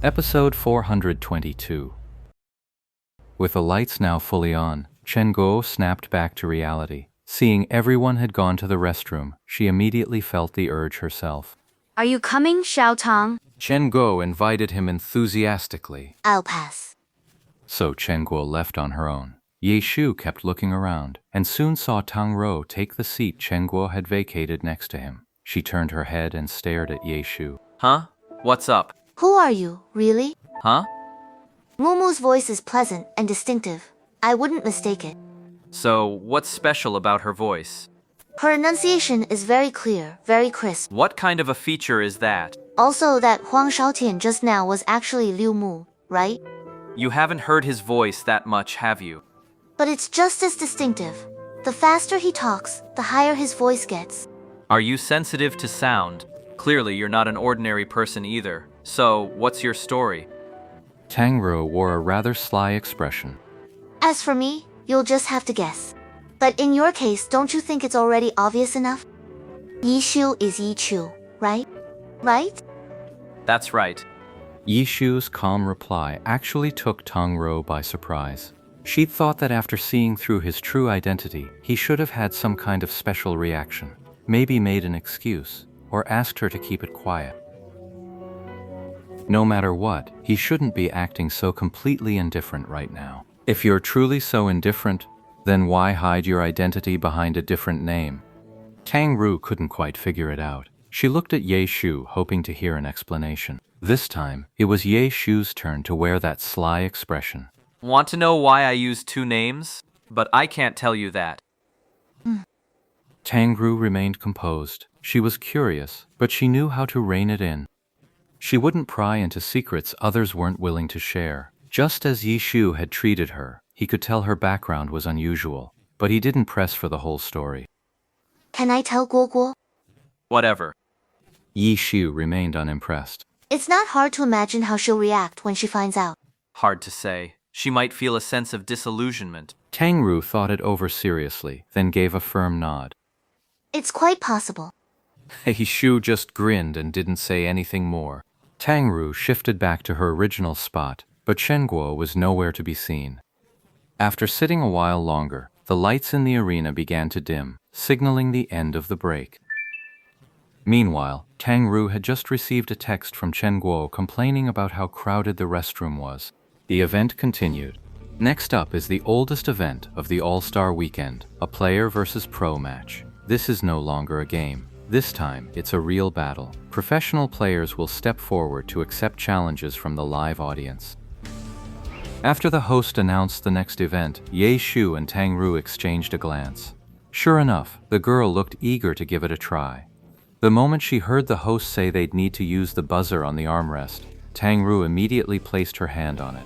Episode 422. With the lights now fully on, Chen Guo snapped back to reality. Seeing everyone had gone to the restroom, she immediately felt the urge herself. Are you coming, Xiao Tong? Chen Guo invited him enthusiastically. I'll pass. So Chen Guo left on her own. Ye Shu kept looking around, and soon saw Tang Rou take the seat Chen Guo had vacated next to him. She turned her head and stared at Ye Shu. Huh? What's up? Who are you, really? Huh? Mumu's voice is pleasant and distinctive. I wouldn't mistake it. So, what's special about her voice? Her enunciation is very clear, very crisp. What kind of a feature is that? Also, that Huang Shaotian just now was actually Liu Mu, right? You haven't heard his voice that much, have you? But it's just as distinctive. The faster he talks, the higher his voice gets. Are you sensitive to sound? Clearly, you're not an ordinary person either. So, what's your story? Tang Rou wore a rather sly expression. As for me, you'll just have to guess. But in your case, don't you think it's already obvious enough? Yi Shu is Yi Chu, right? Right? That's right. Yi Shu's calm reply actually took Tang Rou by surprise. She thought that after seeing through his true identity, he should have had some kind of special reaction. Maybe made an excuse, or asked her to keep it quiet. No matter what, he shouldn't be acting so completely indifferent right now. If you're truly so indifferent, then why hide your identity behind a different name? Tang Rou couldn't quite figure it out. She looked at Ye Shu, hoping to hear an explanation. This time, it was Ye Shu's turn to wear that sly expression. Want to know why I use two names? But I can't tell you that. Tang Rou remained composed. She was curious, but she knew how to rein it in. She wouldn't pry into secrets others weren't willing to share. Just as Yi Shu had treated her, he could tell her background was unusual, but he didn't press for the whole story. Can I tell Guo Guo? Whatever. Yi Shu remained unimpressed. It's not hard to imagine how she'll react when she finds out. Hard to say. She might feel a sense of disillusionment. Tang Rou thought it over seriously, then gave a firm nod. It's quite possible. Yi Shu just grinned and didn't say anything more. Tang Rou shifted back to her original spot, but Chen Guo was nowhere to be seen. After sitting a while longer, the lights in the arena began to dim, signaling the end of the break. Meanwhile, Tang Rou had just received a text from Chen Guo complaining about how crowded the restroom was. The event continued. Next up is the oldest event of the All-Star Weekend, a player versus pro match. This is no longer a game. This time, it's a real battle. Professional players will step forward to accept challenges from the live audience. After the host announced the next event, Ye Shu and Tang Rou exchanged a glance. Sure enough, the girl looked eager to give it a try. The moment she heard the host say they'd need to use the buzzer on the armrest, Tang Rou immediately placed her hand on it.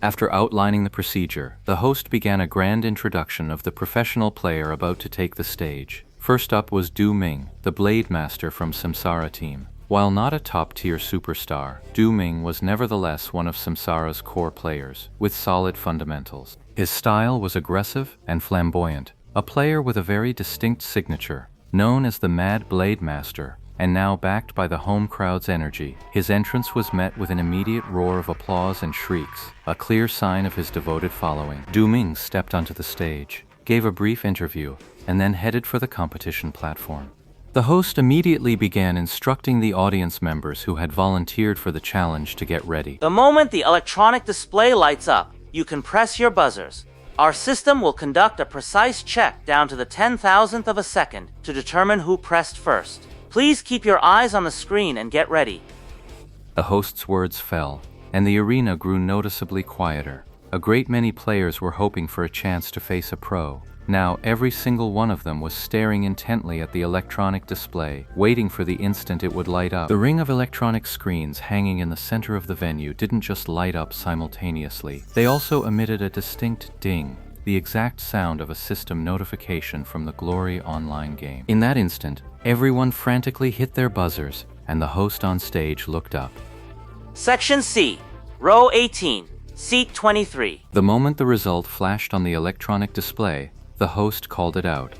After outlining the procedure, the host began a grand introduction of the professional player about to take the stage. First up was Du Ming, the Blade Master from Samsara team. While not a top-tier superstar, Du Ming was nevertheless one of Samsara's core players, with solid fundamentals. His style was aggressive and flamboyant, a player with a very distinct signature. Known as the Mad Blade Master, and now backed by the home crowd's energy, his entrance was met with an immediate roar of applause and shrieks, a clear sign of his devoted following. Du Ming stepped onto the stage, gave a brief interview, and then headed for the competition platform. The host immediately began instructing the audience members who had volunteered for the challenge to get ready. The moment the electronic display lights up, you can press your buzzers. Our system will conduct a precise check down to the 10,000th of a second to determine who pressed first. Please keep your eyes on the screen and get ready. The host's words fell, and the arena grew noticeably quieter. A great many players were hoping for a chance to face a pro. Now, every single one of them was staring intently at the electronic display, waiting for the instant it would light up. The ring of electronic screens hanging in the center of the venue didn't just light up simultaneously. They also emitted a distinct ding, the exact sound of a system notification from the Glory Online game. In that instant, everyone frantically hit their buzzers, and the host on stage looked up. Section C, row 18, seat 23. The moment the result flashed on the electronic display, the host called it out.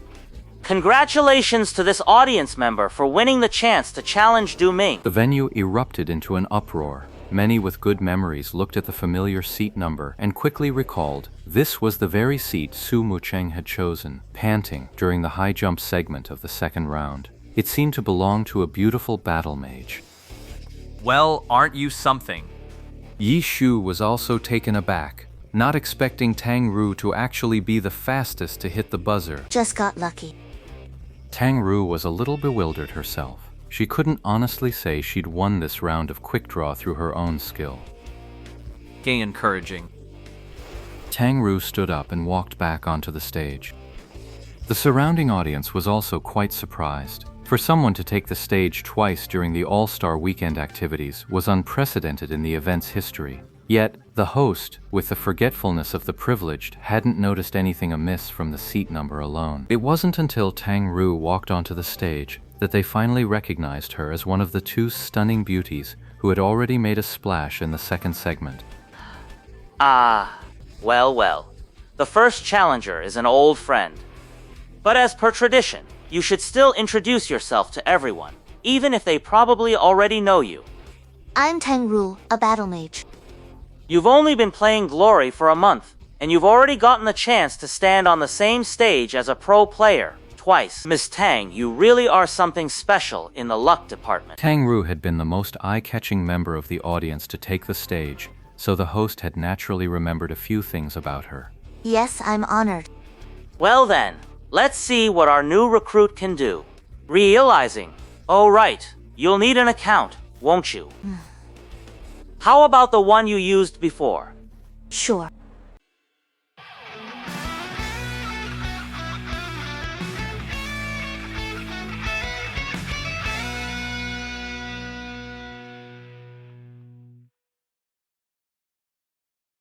Congratulations to this audience member for winning the chance to challenge Du Ming. The venue erupted into an uproar. Many with good memories looked at the familiar seat number and quickly recalled this was the very seat Su Mucheng had chosen, panting during the high jump segment of the second round. It seemed to belong to a beautiful battle mage. Well, aren't you something? Yi Shu was also taken aback, not expecting Tang Ru to actually be the fastest to hit the buzzer. Just got lucky. Tang Ru was a little bewildered herself. She couldn't honestly say she'd won this round of quick draw through her own skill. Gay encouraging. Tang Ru stood up and walked back onto the stage. The surrounding audience was also quite surprised. For someone to take the stage twice during the All-Star Weekend activities was unprecedented in the event's history. Yet, the host, with the forgetfulness of the privileged, hadn't noticed anything amiss from the seat number alone. It wasn't until Tang Ru walked onto the stage that they finally recognized her as one of the two stunning beauties who had already made a splash in the second segment. Well. The first challenger is an old friend. But as per tradition, you should still introduce yourself to everyone, even if they probably already know you. I'm Tang Ru, a battle mage. You've only been playing Glory for a month, and you've already gotten the chance to stand on the same stage as a pro player. Twice. Miss Tang, you really are something special in the luck department. Tang Ru had been the most eye-catching member of the audience to take the stage, so the host had naturally remembered a few things about her. Yes, I'm honored. Well then, let's see what our new recruit can do. Realizing, oh right, you'll need an account, won't you? How about the one you used before? Sure.